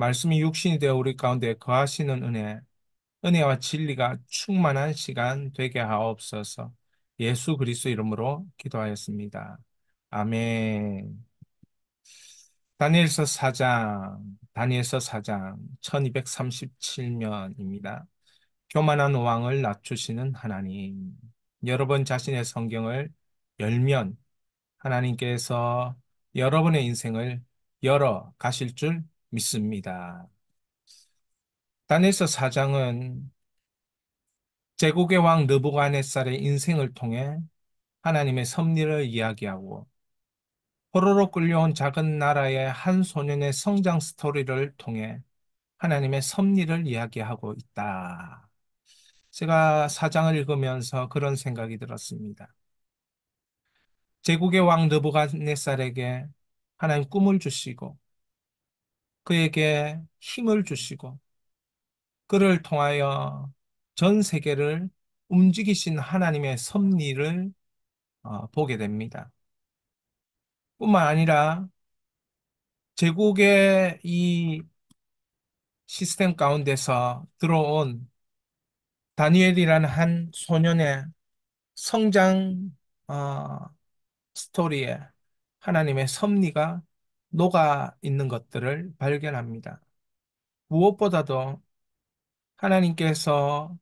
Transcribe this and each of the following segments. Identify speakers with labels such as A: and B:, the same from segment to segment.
A: 말씀이 육신이 되어 우리 가운데 거하시는 은혜와 진리가 충만한 시간 되게 하옵소서. 예수 그리스도 이름으로 기도하였습니다. 아멘. 다니엘서 4장 1237면입니다. 교만한 왕을 낮추시는 하나님. 여러분 자신의 성경을 열면 하나님께서 여러분의 인생을 열어 가실 줄 믿습니다. 다니엘서 4장은 제국의 왕 느부갓네살의 인생을 통해 하나님의 섭리를 이야기하고 포로로 끌려온 작은 나라의 한 소년의 성장 스토리를 통해 하나님의 섭리를 이야기하고 있다. 제가 4장을 읽으면서 그런 생각이 들었습니다. 제국의 왕 느부갓네살에게 하나님 꿈을 주시고 그에게 힘을 주시고 그를 통하여 전 세계를 움직이신 하나님의 섭리를 보게 됩니다. 뿐만 아니라 제국의 이 시스템 가운데서 들어온 다니엘이라는 한 소년의 성장 어, 스토리에 하나님의 섭리가 녹아 있는 것들을 발견합니다. 무엇보다도 하나님께서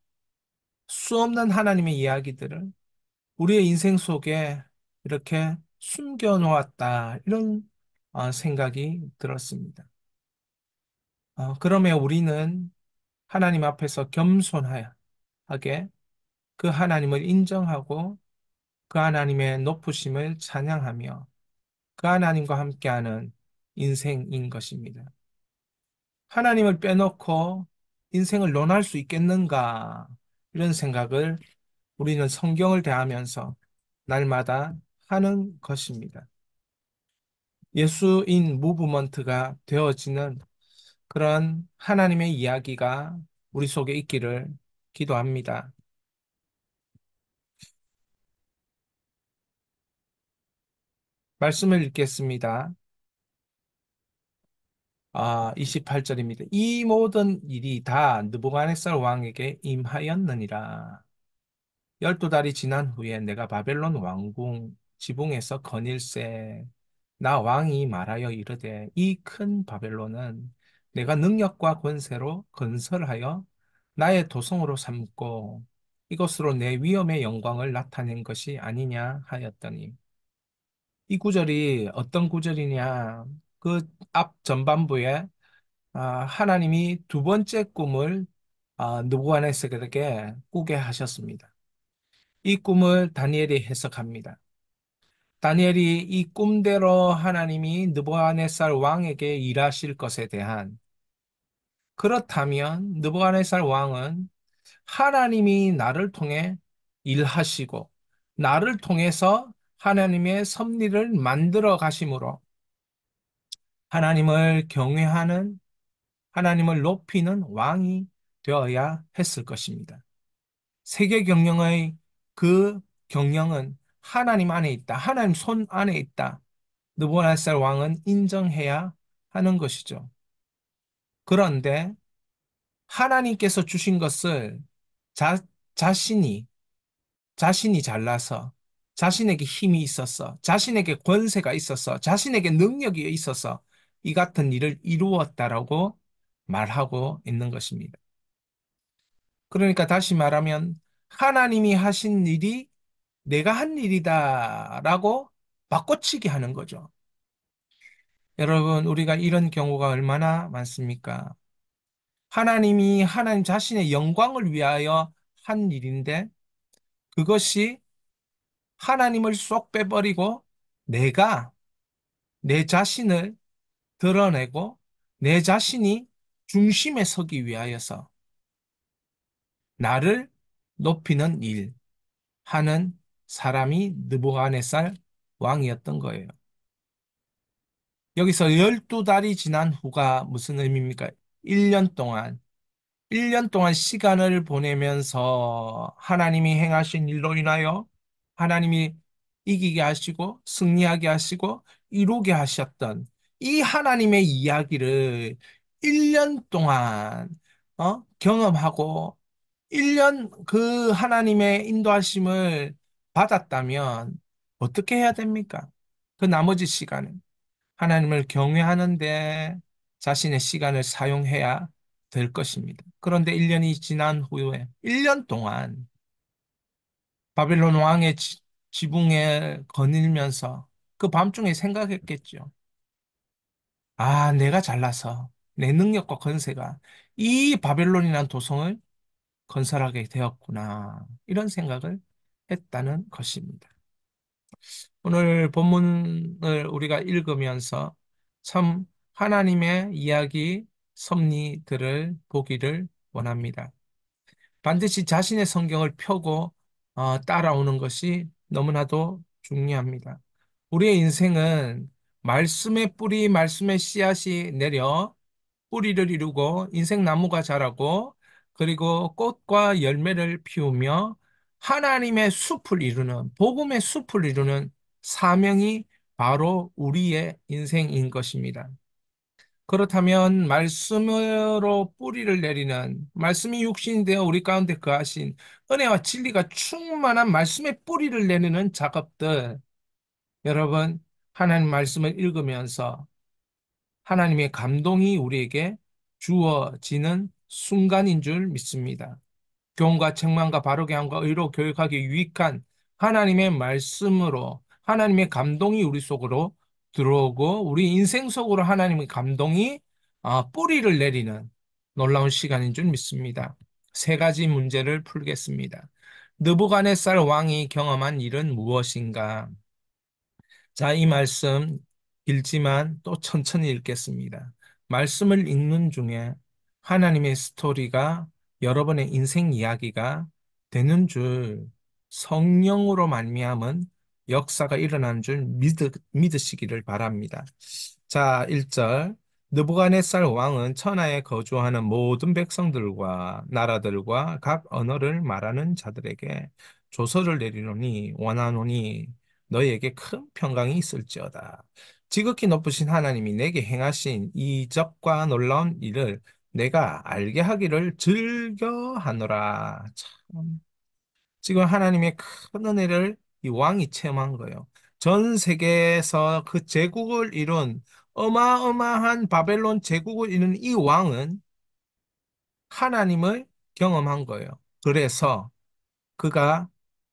A: 수없는 하나님의 이야기들을 우리의 인생 속에 이렇게 숨겨 놓았다. 이런 생각이 들었습니다. 그러면 우리는 하나님 앞에서 겸손하게 그 하나님을 인정하고 그 하나님의 높으심을 찬양하며 그 하나님과 함께하는 인생인 것입니다. 하나님을 빼놓고 인생을 논할 수 있겠는가? 이런 생각을 우리는 성경을 대하면서 날마다 하는 것입니다. 예수인 무브먼트가 되어지는 그런 하나님의 이야기가 우리 속에 있기를 기도합니다. 말씀을 읽겠습니다. 28절입니다. 이 모든 일이 다 느부갓네살 왕에게 임하였느니라. 12달이 지난 후에 내가 바벨론 왕궁 지붕에서 거닐세 나 왕이 말하여 이르되 이 큰 바벨론은 내가 능력과 권세로 건설하여 나의 도성으로 삼고 이것으로 내 위엄의 영광을 나타낸 것이 아니냐 하였더니 이 구절이 어떤 구절이냐 그 앞 전반부에 하나님이 두 번째 꿈을 느부갓네살에게 꾸게 하셨습니다. 이 꿈을 다니엘이 해석합니다. 다니엘이 이 꿈대로 하나님이 느부갓네살 왕에게 일하실 것에 대한 그렇다면 느부갓네살 왕은 하나님이 나를 통해 일하시고 나를 통해서 하나님의 섭리를 만들어 가심으로 하나님을 경외하는 하나님을 높이는 왕이 되어야 했을 것입니다. 세계 경영의 그 경영은 하나님 안에 있다. 하나님 손 안에 있다. 느부갓네살 왕은 인정해야 하는 것이죠. 그런데 하나님께서 주신 것을 자, 자신이 자신이 잘나서 자신에게 힘이 있어서 자신에게 권세가 있어서 자신에게 능력이 있어서 이 같은 일을 이루었다라고 말하고 있는 것입니다. 그러니까 다시 말하면 하나님이 하신 일이 내가 한 일이다라고 바꿔치기 하는 거죠. 여러분, 우리가 이런 경우가 얼마나 많습니까? 하나님이 하나님 자신의 영광을 위하여 한 일인데 그것이 하나님을 쏙 빼버리고 내가 내 자신을 드러내고 내 자신이 중심에 서기 위하여서 나를 높이는 일 하는 사람이 느부갓네살 왕이었던 거예요. 여기서 12달이 지난 후가 무슨 의미입니까? 1년 동안 1년 동안 시간을 보내면서 하나님이 행하신 일로 인하여 하나님이 이기게 하시고 승리하게 하시고 이루게 하셨던 이 하나님의 이야기를 1년 동안 경험하고 1년 그 하나님의 인도하심을 받았다면 어떻게 해야 됩니까? 그 나머지 시간은 하나님을 경외하는데 자신의 시간을 사용해야 될 것입니다. 그런데 1년이 지난 후에 1년 동안 바벨론 왕의 지붕에 거닐면서 그 밤중에 생각했겠죠. 아, 내가 잘나서 내 능력과 건세가 이 바벨론이라는 도성을 건설하게 되었구나. 이런 생각을 했다는 것입니다. 오늘 본문을 우리가 읽으면서 참 하나님의 이야기 섭리들을 보기를 원합니다. 반드시 자신의 성경을 펴고 따라오는 것이 너무나도 중요합니다. 우리의 인생은 말씀의 뿌리, 말씀의 씨앗이 내려 뿌리를 이루고 인생 나무가 자라고 그리고 꽃과 열매를 피우며 하나님의 숲을 이루는 복음의 숲을 이루는 사명이 바로 우리의 인생인 것입니다. 그렇다면 말씀으로 뿌리를 내리는 말씀이 육신이 되어 우리 가운데 거하신 은혜와 진리가 충만한 말씀의 뿌리를 내리는 작업들 여러분 하나님 말씀을 읽으면서 하나님의 감동이 우리에게 주어지는 순간인 줄 믿습니다. 교훈과 책망과 바르게 함과 의로 교육하기 유익한 하나님의 말씀으로 하나님의 감동이 우리 속으로 들어오고 우리 인생 속으로 하나님의 감동이 뿌리를 내리는 놀라운 시간인 줄 믿습니다. 세 가지 문제를 풀겠습니다. 느부갓네살 왕이 경험한 일은 무엇인가? 자, 이 말씀 길지만 또 천천히 읽겠습니다. 말씀을 읽는 중에 하나님의 스토리가 여러분의 인생 이야기가 되는 줄 성령으로 말미암은 역사가 일어나는 줄 믿으시기를 바랍니다. 자, 1절. 느부갓네살 왕은 천하에 거주하는 모든 백성들과 나라들과 각 언어를 말하는 자들에게 조서를 내리노니 원하노니 너희에게 큰 평강이 있을지어다. 지극히 높으신 하나님이 내게 행하신 이 이적과 놀라운 일을 내가 알게 하기를 즐겨하노라. 참. 지금 하나님의 큰 은혜를 이 왕이 체험한 거예요. 전 세계에서 그 제국을 이룬 어마어마한 바벨론 제국을 이룬 이 왕은 하나님을 경험한 거예요. 그래서 그가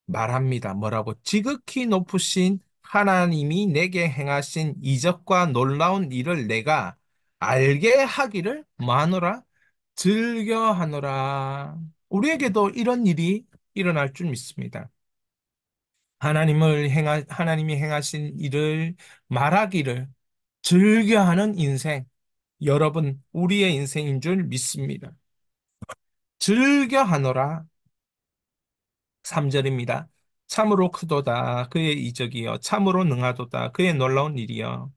A: 말합니다. 뭐라고? 지극히 높으신 하나님이 내게 행하신 이적과 놀라운 일을 내가 알게 하기를 뭐하노라? 즐겨하노라. 우리에게도 이런 일이 일어날 줄 믿습니다. 하나님이 행하신 일을 말하기를 즐겨하는 인생. 여러분, 우리의 인생인 줄 믿습니다. 즐겨하노라. 3절입니다. 참으로 크도다 그의 이적이여 참으로 능하도다 그의 놀라운 일이여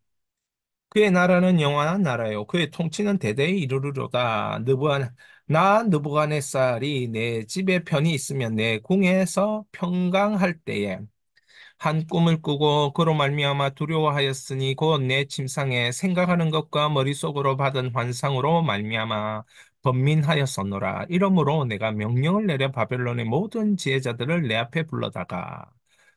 A: 그의 나라는 영원한 나라요 그의 통치는 대대에 이르르로다 나 느부갓네살이 내 집에 편히 있으면 내 궁에서 평강할 때에 한 꿈을 꾸고 그로 말미암아 두려워하였으니 곧 내 침상에 생각하는 것과 머릿속으로 받은 환상으로 말미암아 번민하였었노라. 이러므로 내가 명령을 내려 바벨론의 모든 지혜자들을 내 앞에 불러다가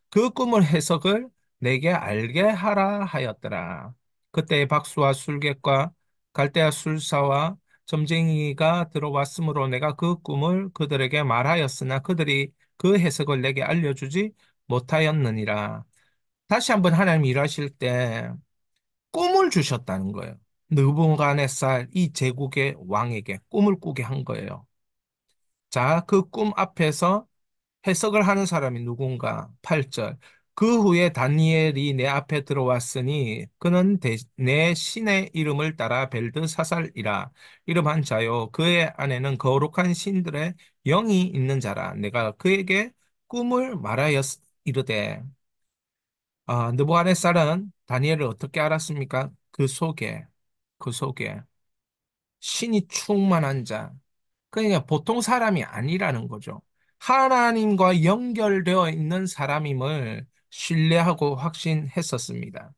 A: 그 꿈을 해석을 내게 알게 하라 하였더라. 그때 박수와 술객과 갈대아 술사와 점쟁이가 들어왔으므로 내가 그 꿈을 그들에게 말하였으나 그들이 그 해석을 내게 알려주지 못하였느니라. 다시 한번 하나님 일하실 때 꿈을 주셨다는 거예요. 느부갓네살 이 제국의 왕에게 꿈을 꾸게 한 거예요. 자, 그 꿈 앞에서 해석을 하는 사람이 누군가? 8절. 그 후에 다니엘이 내 앞에 들어왔으니 그는 내 신의 이름을 따라 벨드사살이라 이름한 자요. 그의 안에는 거룩한 신들의 영이 있는 자라. 내가 그에게 꿈을 말하였 이르되 느부갓네살은 다니엘을 어떻게 알았습니까? 그 속에 신이 충만한 자, 그러니까 보통 사람이 아니라는 거죠. 하나님과 연결되어 있는 사람임을 신뢰하고 확신했었습니다.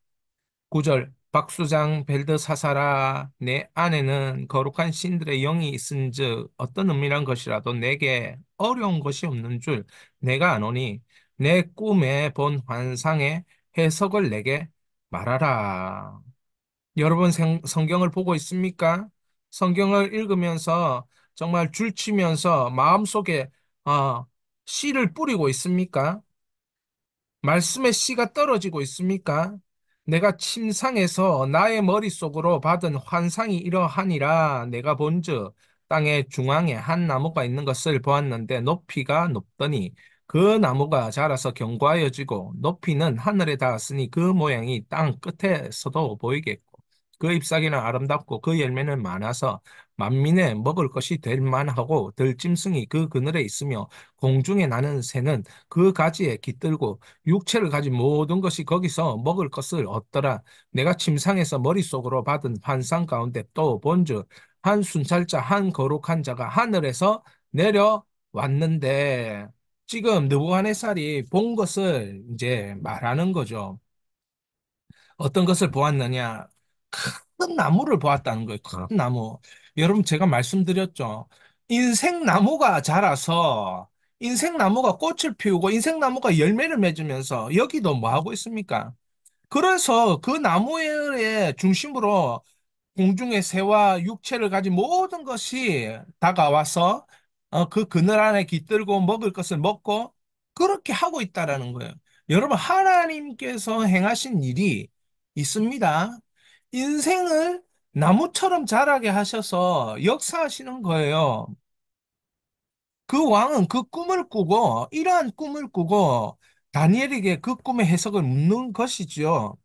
A: 9절 박수장 벨드사사라 내 안에는 거룩한 신들의 영이 있은즉 어떤 은밀한 것이라도 내게 어려운 것이 없는 줄 내가 아노니 내 꿈에 본 환상의 해석을 내게 말하라. 여러분 성경을 보고 있습니까? 성경을 읽으면서 정말 줄치면서 마음속에 어, 씨를 뿌리고 있습니까? 말씀의 씨가 떨어지고 있습니까? 내가 침상에서 나의 머릿속으로 받은 환상이 이러하니라. 내가 본즉 땅의 중앙에 한 나무가 있는 것을 보았는데 높이가 높더니 그 나무가 자라서 견고하여지고 높이는 하늘에 닿았으니 그 모양이 땅 끝에서도 보이겠고 그 잎사귀는 아름답고 그 열매는 많아서 만민의 먹을 것이 될 만하고 들짐승이 그 그늘에 있으며 공중에 나는 새는 그 가지에 깃들고 육체를 가진 모든 것이 거기서 먹을 것을 얻더라. 내가 침상에서 머릿속으로 받은 환상 가운데 또 본즉 한 순찰자 한 거룩한 자가 하늘에서 내려왔는데 지금 느부갓네살이 본 것을 이제 말하는 거죠. 어떤 것을 보았느냐? 큰 나무를 보았다는 거예요. 큰 나무. 여러분, 제가 말씀드렸죠. 인생나무가 자라서, 인생나무가 꽃을 피우고, 인생나무가 열매를 맺으면서, 여기도 뭐 하고 있습니까? 그래서 그 나무의 중심으로 공중의 새와 육체를 가진 모든 것이 다가와서 그 그늘 안에 깃들고 먹을 것을 먹고 그렇게 하고 있다라는 거예요. 여러분, 하나님께서 행하신 일이 있습니다. 인생을 나무처럼 자라게 하셔서 역사하시는 거예요. 그 왕은 그 꿈을 꾸고 이러한 꿈을 꾸고 다니엘에게 그 꿈의 해석을 묻는 것이지요.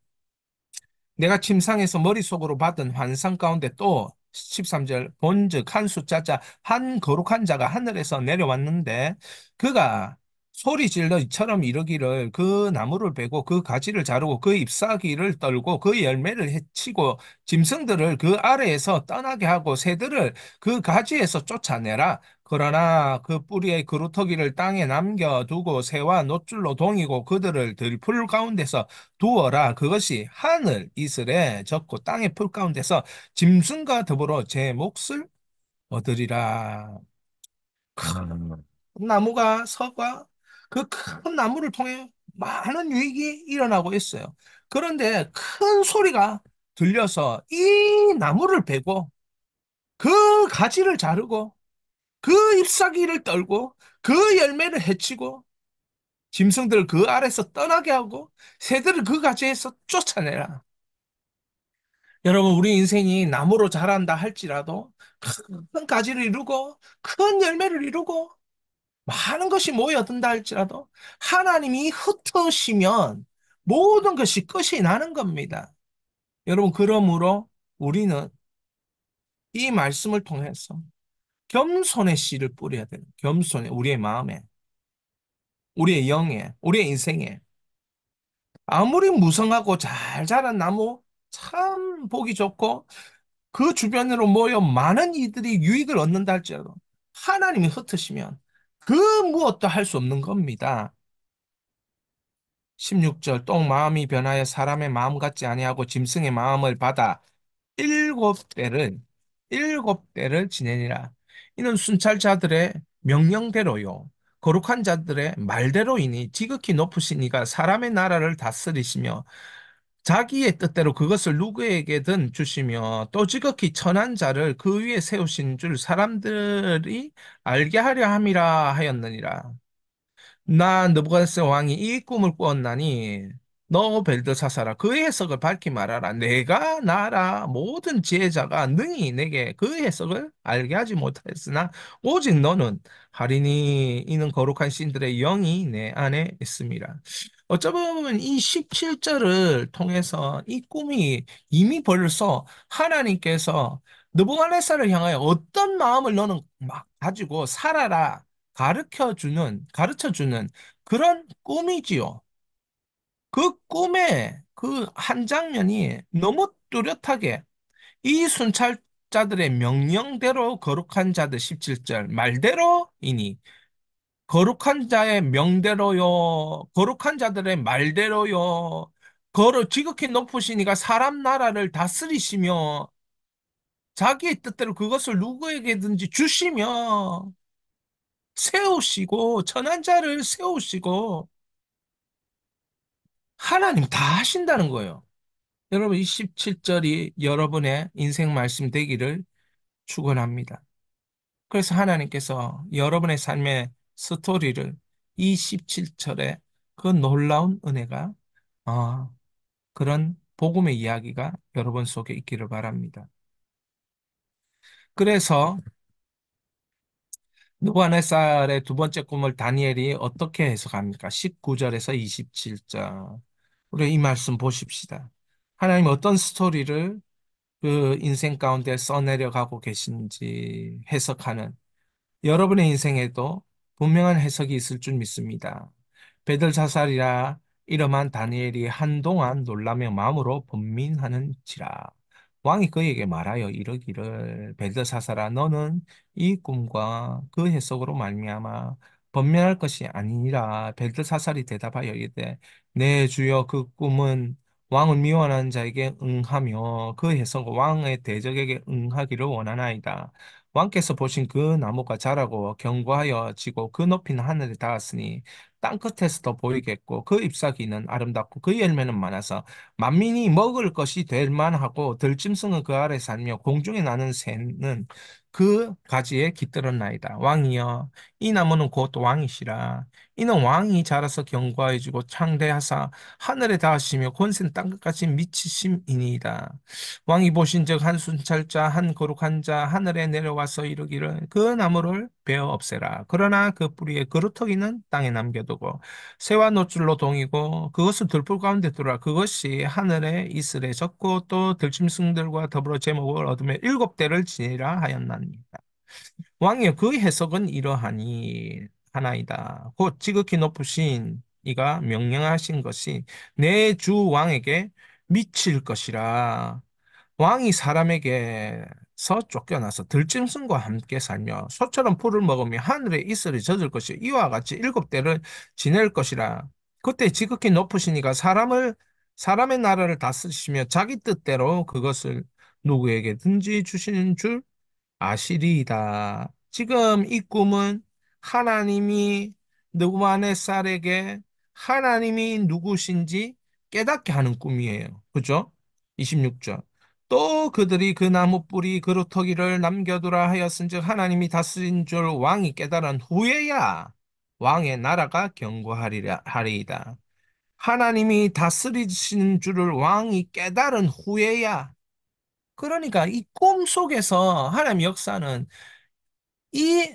A: 내가 침상에서 머릿속으로 받은 환상 가운데 또 13절 본즉 한 숫자자 한 거룩한 자가 하늘에서 내려왔는데 그가 소리 질러 이처럼 이르기를 그 나무를 베고 그 가지를 자르고 그 잎사귀를 떨고 그 열매를 해치고 짐승들을 그 아래에서 떠나게 하고 새들을 그 가지에서 쫓아내라. 그러나 그 뿌리의 그루터기를 땅에 남겨두고 새와 노줄로 동이고 그들을 들풀 가운데서 두어라. 그것이 하늘 이슬에 젖고 땅의 풀 가운데서 짐승과 더불어 제 몫을 얻으리라. 큰 나무가 서가 그 큰 나무를 통해 많은 유익이 일어나고 있어요. 그런데 큰 소리가 들려서 이 나무를 베고 그 가지를 자르고 그 잎사귀를 떨고 그 열매를 해치고 짐승들을 그 아래서 떠나게 하고 새들을 그 가지에서 쫓아내라. 여러분, 우리 인생이 나무로 자란다 할지라도 큰 가지를 이루고 큰 열매를 이루고 많은 것이 모여든다 할지라도 하나님이 흩으시면 모든 것이 끝이 나는 겁니다. 여러분, 그러므로 우리는 이 말씀을 통해서 겸손의 씨를 뿌려야 돼요. 겸손의 우리의 마음에, 우리의 영에, 우리의 인생에. 아무리 무성하고 잘 자란 나무 참 보기 좋고 그 주변으로 모여 많은 이들이 유익을 얻는다 할지라도 하나님이 흩으시면 그 무엇도 할 수 없는 겁니다. 16절 똥 마음이 변하여 사람의 마음 같지 아니하고 짐승의 마음을 받아 일곱 배를 일곱 배를 지내니라. 이는 순찰자들의 명령대로요. 거룩한 자들의 말대로이니 지극히 높으신 이가 사람의 나라를 다스리시며 자기의 뜻대로 그것을 누구에게든 주시며 또 지극히 천한 자를 그 위에 세우신 줄 사람들이 알게 하려 함이라 하였느니라. 나 느부갓네살 왕이 이 꿈을 꾸었나니 너 벨드사사라 그의 해석을 밝히 말하라. 내가 나라 모든 지혜자가 능히 내게 그 해석을 알게 하지 못하였으나 오직 너는 하리니 이는 거룩한 신들의 영이 내 안에 있습니다. 어쩌면 이 17절을 통해서 이 꿈이 이미 벌써 하나님께서 느부갓네살을 향하여 어떤 마음을 너는 막 가지고 살아라 가르쳐 주는 그런 꿈이지요. 그 꿈의 그 한 장면이 너무 뚜렷하게 이 순찰자들의 명령대로 거룩한 자들 17절 말대로이니 거룩한 자의 명대로요, 거룩한 자들의 말대로요. 거로 지극히 높으시니까 사람 나라를 다스리시며 자기의 뜻대로 그것을 누구에게든지 주시며 세우시고 천한 자를 세우시고 하나님 다 하신다는 거예요. 여러분 이 17절이 여러분의 인생 말씀 되기를 축원합니다. 그래서 하나님께서 여러분의 삶의 스토리를 이 17절에 그 놀라운 은혜가 아, 그런 복음의 이야기가 여러분 속에 있기를 바랍니다. 그래서 느부갓네살의 두 번째 꿈을 다니엘이 어떻게 해석합니까? 19절에서 27절. 우리 이 말씀 보십시다. 하나님 어떤 스토리를 그 인생 가운데 써내려가고 계신지 해석하는 여러분의 인생에도 분명한 해석이 있을 줄 믿습니다. 베들사살이라 이름한 다니엘이 한동안 놀라며 마음으로 번민하는지라. 왕이 그에게 말하여 이르기를 베들사살아 너는 이 꿈과 그 해석으로 말미암아 번민할 것이 아니니라. 베들사살이 대답하여 이르되 내 주여 그 꿈은 왕을 미워하는 자에게 응하며 그 해석은 왕의 대적에게 응하기를 원하나이다. 왕께서 보신 그 나무가 자라고 견고하여 지고 그 높이는 하늘에 닿았으니 땅 끝에서도 보이겠고 그 잎사귀는 아름답고 그 열매는 많아서 만민이 먹을 것이 될 만하고 들짐승은 그 아래 살며 공중에 나는 새는 그 가지에 깃들었나이다. 왕이여 이 나무는 곧 왕이시라. 이는 왕이 자라서 견고해지고 창대하사 하늘에 닿으시며 권세는 땅 끝까지 미치심이니이다. 왕이 보신즉 한 순찰자 한 거룩한 자 하늘에 내려와서 이르기를 그 나무를 베어 없애라. 그러나 그 뿌리의 그루터기는 땅에 남겨두고 새와 노줄로 동이고 그것을 들불 가운데 두라. 그것이 하늘의 이슬에 젖고 또 들짐승들과 더불어 제목을 얻으며 일곱 대를 지니라 하였나니. 왕이여 그 해석은 이러하니 하나이다. 곧 지극히 높으신 이가 명령하신 것이 내 주 왕에게 미칠 것이라. 왕이 사람에게서 쫓겨나서 들짐승과 함께 살며 소처럼 풀을 먹으며 하늘에 이슬이 젖을 것이 이와 같이 일곱 대를 지낼 것이라. 그때 지극히 높으신 이가 사람의 나라를 다스리시며 자기 뜻대로 그것을 누구에게든지 주시는 줄 아시리이다. 지금 이 꿈은 하나님이 느부갓네살에게 하나님이 누구신지 깨닫게 하는 꿈이에요. 그죠? 26절. 또 그들이 그 나무 뿌리 그루터기를 남겨두라 하였은즉 하나님이 다스린 줄 왕이 깨달은 후에야 왕의 나라가 견고하리이다. 하나님이 다스리신 줄을 왕이 깨달은 후에야 그러니까 이 꿈 속에서 하나님 역사는 이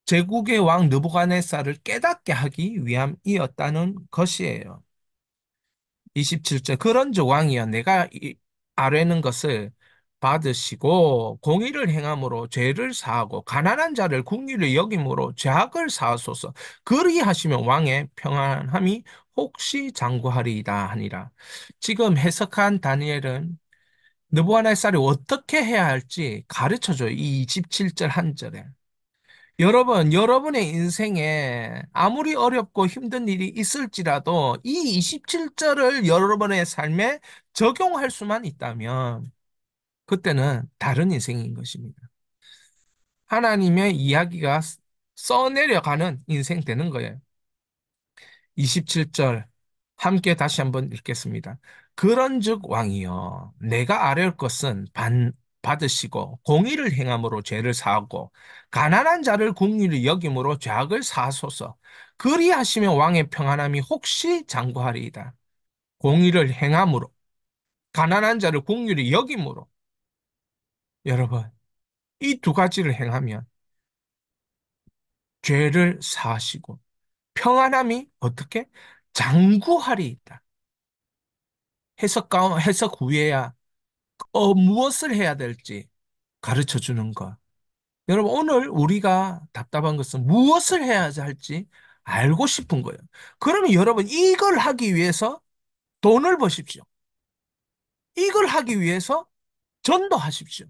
A: 제국의 왕 느부갓네살을 깨닫게 하기 위함이었다는 것이에요. 27절 그런즉 왕이여 내가 아뢰는 것을 받으시고 공의를 행함으로 죄를 사하고 가난한 자를 궁휼히 여김으로 죄악을 사하소서. 그리하시면 왕의 평안함이 혹시 장구하리이다 하니라. 지금 해석한 다니엘은 느부갓네살이 어떻게 해야 할지 가르쳐줘요. 이 27절 한 절에. 여러분, 여러분의 인생에 아무리 어렵고 힘든 일이 있을지라도 이 27절을 여러분의 삶에 적용할 수만 있다면 그때는 다른 인생인 것입니다. 하나님의 이야기가 써내려가는 인생 되는 거예요. 27절 함께 다시 한번 읽겠습니다. 그런즉 왕이여 내가 아뢰올 것은 받으시고 공의를 행함으로 죄를 사하고 가난한 자를 궁휼히 여김으로 죄악을 사하소서. 그리하시면 왕의 평안함이 혹시 장구하리이다. 공의를 행함으로 가난한 자를 궁휼히 여김으로 여러분 이 두 가지를 행하면 죄를 사하시고 평안함이 어떻게 장구하리이다. 해석 후에야 무엇을 해야 될지 가르쳐 주는 것. 여러분, 오늘 우리가 답답한 것은 무엇을 해야 할지 알고 싶은 거예요. 그러면 여러분, 이걸 하기 위해서 돈을 버십시오. 이걸 하기 위해서 전도하십시오.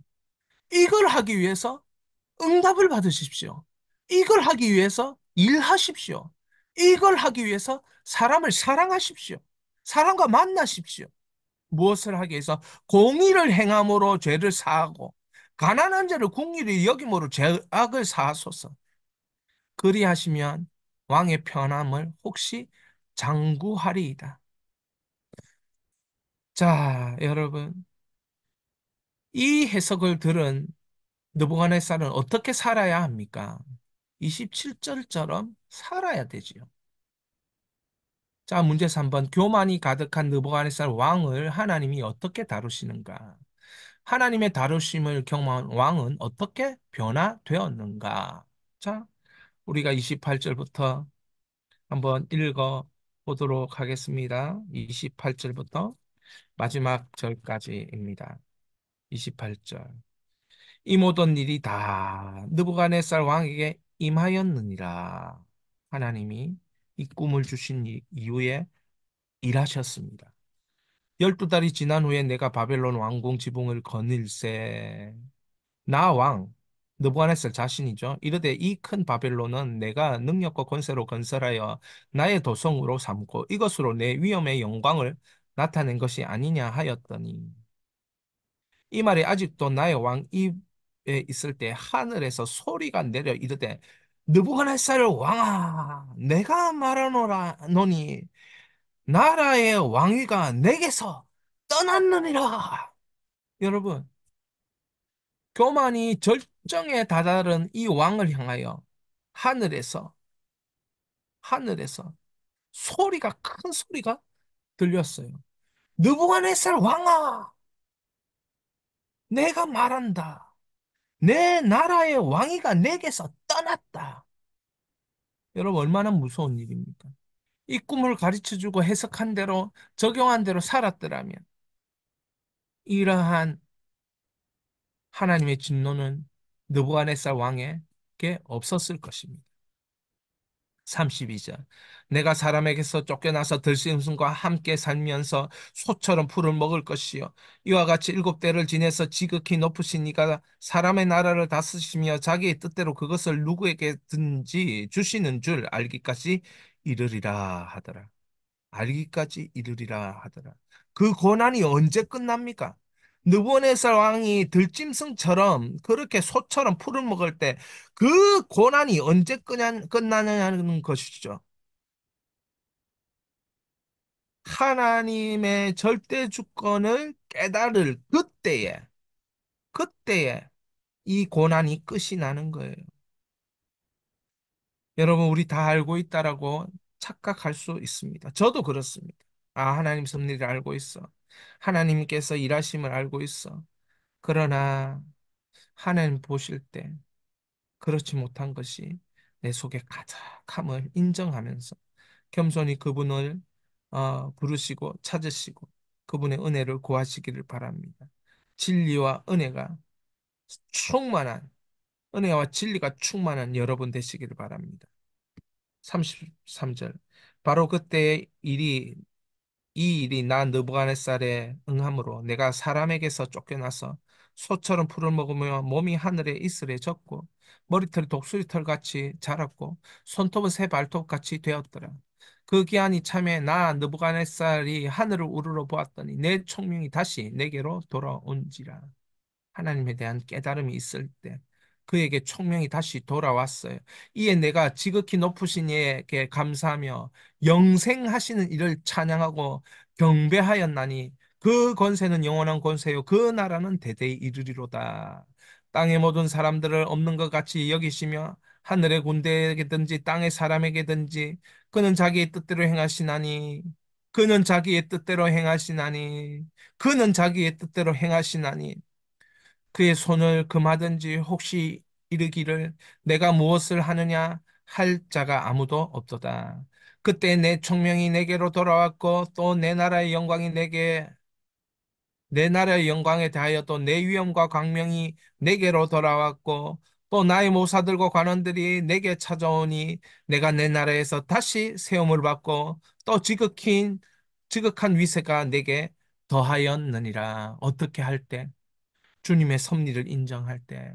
A: 이걸 하기 위해서 응답을 받으십시오. 이걸 하기 위해서 일하십시오. 이걸 하기 위해서 사람을 사랑하십시오. 사람과 만나십시오. 무엇을 하기 위해서? 공의를 행함으로 죄를 사하고 가난한 자를 궁일이 여김으로 죄악을 사하소서. 그리하시면 왕의 편함을 혹시 장구하리이다. 자, 여러분, 이 해석을 들은 느부갓네살은 어떻게 살아야 합니까? 27절처럼 살아야 되지요. 자, 문제 3번. 교만이 가득한 느부갓네살 왕을 하나님이 어떻게 다루시는가? 하나님의 다루심을 경험한 왕은 어떻게 변화되었는가? 자, 우리가 28절부터 한번 읽어 보도록 하겠습니다. 28절부터 마지막 절까지입니다. 28절. 이 모든 일이 다 느부갓네살 왕에게 임하였느니라. 하나님이 이 꿈을 주신 이후에 일하셨습니다. 12달이 지난 후에 내가 바벨론 왕궁 지붕을 거닐세. 나 왕, 느부갓네살 자신이죠. 이르되 이 큰 바벨론은 내가 능력과 권세로 건설하여 나의 도성으로 삼고 이것으로 내 위엄의 영광을 나타낸 것이 아니냐 하였더니 이 말이 아직도 나의 왕 입에 있을 때 하늘에서 소리가 내려 이르되 느부갓네살 왕아 내가 말하노라 노니 나라의 왕위가 내게서 떠났느니라. 여러분, 교만이 절정에 다다른 이 왕을 향하여 하늘에서 하늘에서 소리가 큰 소리가 들렸어요. 느부갓네살 왕아, 내가 말한다. 내 나라의 왕위가 내게서 떠났다. 여러분 얼마나 무서운 일입니까? 이 꿈을 가르쳐주고 해석한 대로 적용한 대로 살았더라면 이러한 하나님의 진노는 느부갓네살 왕에게 없었을 것입니다. 32절. 내가 사람에게서 쫓겨나서 들짐승과 함께 살면서 소처럼 풀을 먹을 것이요. 이와 같이 7대를 지내서 지극히 높으신 이가 사람의 나라를 다스리시며 자기의 뜻대로 그것을 누구에게든지 주시는 줄 알기까지 이르리라 하더라. 알기까지 이르리라 하더라. 그 고난이 언제 끝납니까? 느부갓네살 왕이 들짐승처럼 그렇게 소처럼 풀을 먹을 때 그 고난이 언제 끝나느냐는 것이죠. 하나님의 절대 주권을 깨달을 그때에 이 고난이 끝이 나는 거예요. 여러분, 우리 다 알고 있다라고 착각할 수 있습니다. 저도 그렇습니다. 아, 하나님 섭리를 알고 있어. 하나님께서 일하심을 알고 있어. 그러나 하나님 보실 때 그렇지 못한 것이 내 속에 가득함을 인정하면서 겸손히 그분을 부르시고 찾으시고 그분의 은혜를 구하시기를 바랍니다. 진리와 은혜가 충만한 은혜와 진리가 충만한 여러분 되시기를 바랍니다. 33절. 바로 그때의 이 일이 나 느부갓네살의 응함으로 내가 사람에게서 쫓겨나서 소처럼 풀을 먹으며 몸이 하늘에 이슬에 젖고 머리털이 독수리털 같이 자랐고 손톱은 새 발톱 같이 되었더라. 그 기한이 참에 나 느부갓네살이 하늘을 우러러 보았더니 내 총명이 다시 내게로 돌아온지라. 하나님에 대한 깨달음이 있을 때 그에게 총명이 다시 돌아왔어요. 이에 내가 지극히 높으신 이에게 감사하며 영생하시는 이를 찬양하고 경배하였나니 그 권세는 영원한 권세요 그 나라는 대대히 이르리로다. 땅의 모든 사람들을 없는 것 같이 여기시며 하늘의 군대에게든지 땅의 사람에게든지 그는 자기의 뜻대로 행하시나니 그는 자기의 뜻대로 행하시나니 그는 자기의 뜻대로 행하시나니 그의 손을 금하든지 혹시 이르기를 내가 무엇을 하느냐 할 자가 아무도 없도다. 그때 내 총명이 내게로 돌아왔고 또 내 나라의 영광에 대하여 또 내 위엄과 광명이 내게로 돌아왔고 또 나의 모사들과 관원들이 내게 찾아오니 내가 내 나라에서 다시 세움을 받고 또 지극한 위세가 내게 더하였느니라. 어떻게 할 때? 주님의 섭리를 인정할 때,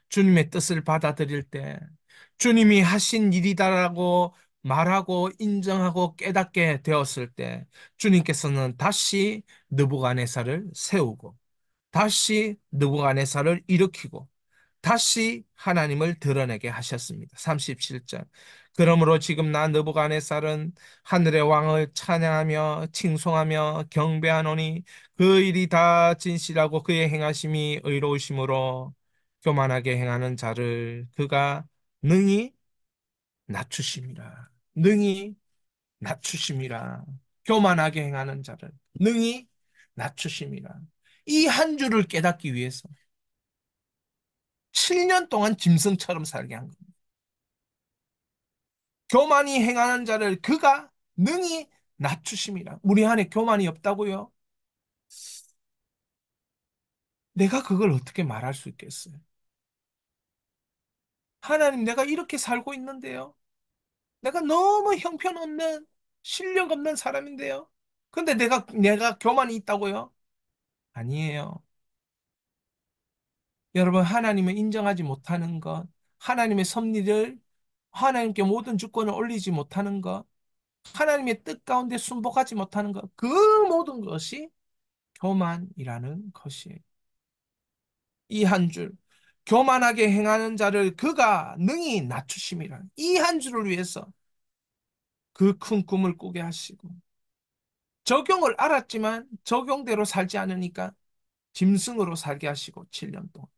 A: 주님의 뜻을 받아들일 때, 주님이 하신 일이다라고 말하고 인정하고 깨닫게 되었을 때 주님께서는 다시 느부갓네살을 세우고 다시 느부갓네살을 일으키고 다시 하나님을 드러내게 하셨습니다. 37절. 그러므로 지금 나 느부갓네살은 하늘의 왕을 찬양하며 칭송하며 경배하노니 그 일이 다 진실하고 그의 행하심이 의로우심으로 교만하게 행하는 자를 그가 능히 낮추심이라. 능히 낮추심이라. 교만하게 행하는 자를 능히 낮추심이라. 이 한 줄을 깨닫기 위해서 7년 동안 짐승처럼 살게 한 겁니다. 교만이 행하는 자를 그가 능히 낮추심이라. 우리 안에 교만이 없다고요? 내가 그걸 어떻게 말할 수 있겠어요? 하나님, 내가 이렇게 살고 있는데요. 내가 너무 형편없는, 실력 없는 사람인데요. 근데 내가 교만이 있다고요? 아니에요. 여러분, 하나님을 인정하지 못하는 것, 하나님의 섭리를, 하나님께 모든 주권을 올리지 못하는 것, 하나님의 뜻 가운데 순복하지 못하는 것, 그 모든 것이 교만이라는 것이에요. 이 한 줄, 교만하게 행하는 자를 그가 능히 낮추심이라. 이 한 줄을 위해서 그 큰 꿈을 꾸게 하시고, 적용을 알았지만 적용대로 살지 않으니까 짐승으로 살게 하시고, 7년 동안.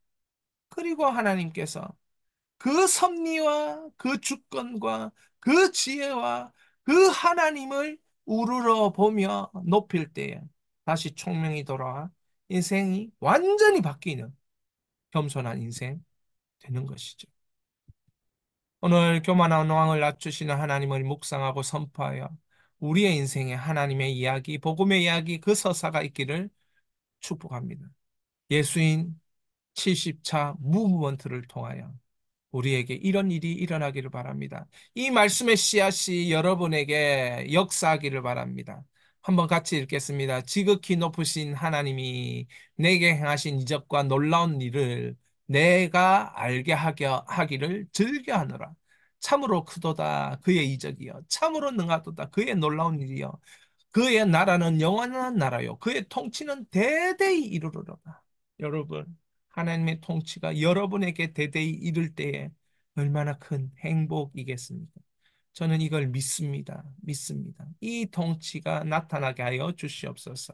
A: 그리고 하나님께서 그 섭리와 그 주권과 그 지혜와 그 하나님을 우러러 보며 높일 때에 다시 총명이 돌아와 인생이 완전히 바뀌는 겸손한 인생 되는 것이죠. 오늘 교만한 왕을 낮추시는 하나님을 묵상하고 선포하여 우리의 인생에 하나님의 이야기, 복음의 이야기, 그 서사가 있기를 축복합니다. 예수인 70차 무브먼트를 통하여 우리에게 이런 일이 일어나기를 바랍니다. 이 말씀의 씨앗이 여러분에게 역사하기를 바랍니다. 한번 같이 읽겠습니다. 지극히 높으신 하나님이 내게 행하신 이적과 놀라운 일을 내가 알게 하기를 즐겨하노라. 참으로 크도다 그의 이적이여. 참으로 능하도다 그의 놀라운 일이여. 그의 나라는 영원한 나라요. 그의 통치는 대대히 이르르리로다. 여러분, 하나님의 통치가 여러분에게 대대히 이를 때에 얼마나 큰 행복이겠습니까? 저는 이걸 믿습니다. 믿습니다. 이 통치가 나타나게 하여 주시옵소서.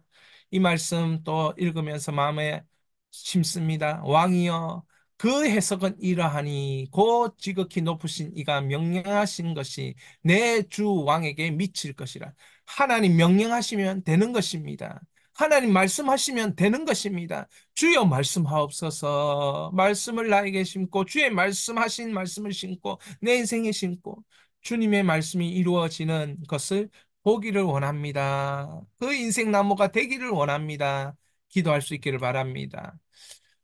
A: 이 말씀 또 읽으면서 마음에 심습니다. 왕이여, 그 해석은 이러하니 곧 지극히 높으신 이가 명령하신 것이 내 주 왕에게 미칠 것이라. 하나님 명령하시면 되는 것입니다. 하나님 말씀하시면 되는 것입니다. 주여 말씀하옵소서. 말씀을 나에게 심고 주의 말씀하신 말씀을 심고 내 인생에 심고 주님의 말씀이 이루어지는 것을 보기를 원합니다. 그 인생 나무가 되기를 원합니다. 기도할 수 있기를 바랍니다.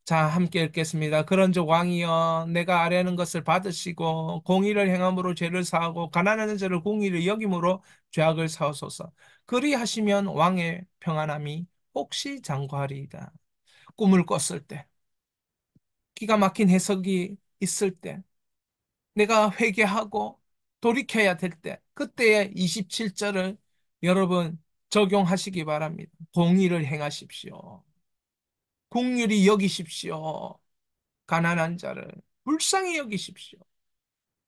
A: 자, 함께 읽겠습니다. 그런즉 왕이여 내가 아뢰는 것을 받으시고 공의를 행함으로 죄를 사하고 가난한 자를 공의를 여김으로 죄악을 사하소서. 그리하시면 왕의 평안함이 혹시 장구하리이다. 꿈을 꿨을 때, 기가 막힌 해석이 있을 때, 내가 회개하고 돌이켜야 될 때, 그때의 27절을 여러분 적용하시기 바랍니다. 공의를 행하십시오. 공률이 여기십시오. 가난한 자를 불쌍히 여기십시오.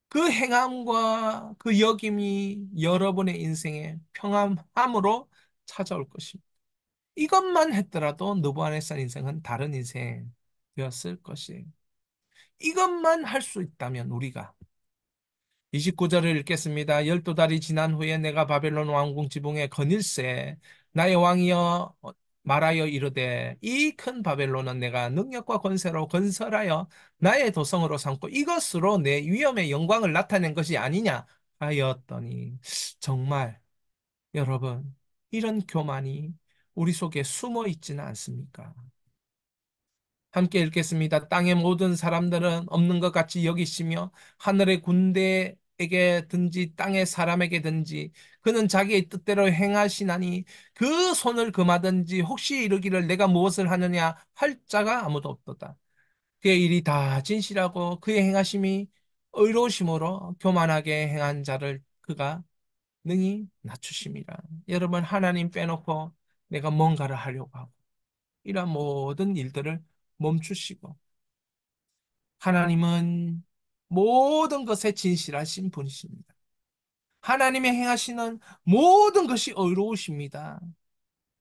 A: 그 행함과 그 여김이 여러분의 인생에 평안함으로 찾아올 것입니다. 이것만 했더라도 느부갓네살 인생은 다른 인생 되었을 것이에요. 이것만 할 수 있다면 우리가 29절을 읽겠습니다. 12달이 지난 후에 내가 바벨론 왕궁 지붕에 거닐세 나의 왕이여 말하여 이르되 이 큰 바벨론은 내가 능력과 권세로 건설하여 나의 도성으로 삼고 이것으로 내 위엄의 영광을 나타낸 것이 아니냐 하였더니 정말 여러분 이런 교만이 우리 속에 숨어 있지는 않습니까? 함께 읽겠습니다. 땅의 모든 사람들은 없는 것 같이 여기시며 하늘의 군대에게든지 땅의 사람에게든지 그는 자기의 뜻대로 행하시나니 그 손을 금하든지 혹시 이르기를 내가 무엇을 하느냐 할 자가 아무도 없도다. 그의 일이 다 진실하고 그의 행하심이 의로우심으로 교만하게 행한 자를 그가 능히 낮추심이라. 여러분, 하나님 빼놓고 내가 뭔가를 하려고 하고 이런 모든 일들을 멈추시고, 하나님은 모든 것에 진실하신 분이십니다. 하나님의 행하시는 모든 것이 의로우십니다.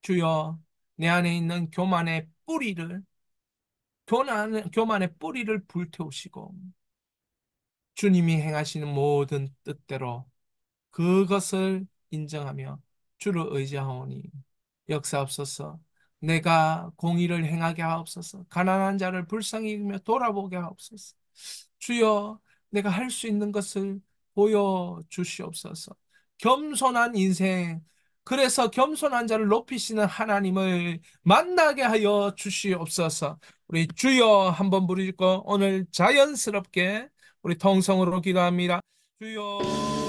A: 주여, 내 안에 있는 교만의 뿌리를 불태우시고, 주님이 행하시는 모든 뜻대로 그것을 인정하며 주를 의지하오니 역사옵소서. 내가 공의를 행하게 하옵소서. 가난한 자를 불쌍히 여기며 돌아보게 하옵소서. 주여, 내가 할 수 있는 것을 보여 주시옵소서. 겸손한 인생, 그래서 겸손한 자를 높이시는 하나님을 만나게 하여 주시옵소서. 우리 주여 한번 부르짖고 오늘 자연스럽게 우리 통성으로 기도합니다. 주여.